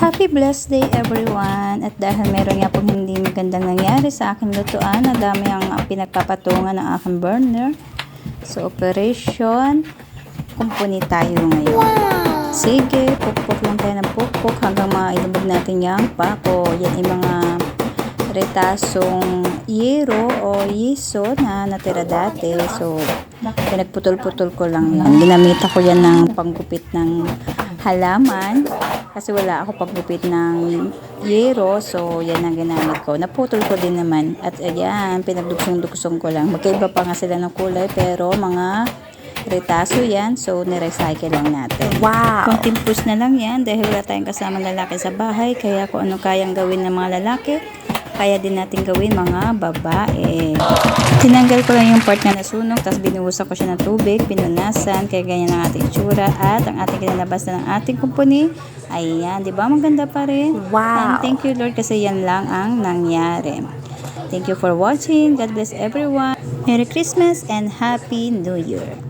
Happy blessed day everyone! At dahil meron nga pong hindi magandang nangyari sa aking lutuan, na dami ang pinagpapatungan ng aking burner. So, operation, kumpuni tayo ngayon. Wow! Sige, pukpok lang tayo ng pukpok hanggang mailubog natin yung pako. Yan yung mga retasong yero o yiso na natira dati. So, pinagputol-putol ko lang yan. Ginamita ko yan ng panggupit ng halaman kasi wala ako paggupit ng yero, so yan ang ginamit ko. Naputol ko din naman at ayan, pinagdugsong-dugsong ko lang. Magkaiba pa nga sila ng kulay pero mga retaso yan, so nirecycle lang natin. Wow! Kunting push na lang yan dahil wala tayong kasamang lalaki sa bahay, kaya kung ano kayang gawin ng mga lalaki, kaya din natin gawin mga babae. Tinanggal ko lang yung part na nasunog, tapos binuhusan ko siya ng tubig, pinunasan, kaya ganyan ang ating itsura at ang ating kinalabas na ng ating kumpuni. Ayan, di ba? Maganda pa rin. Wow! And thank you Lord kasi yan lang ang nangyari. Thank you for watching. God bless everyone. Merry Christmas and Happy New Year.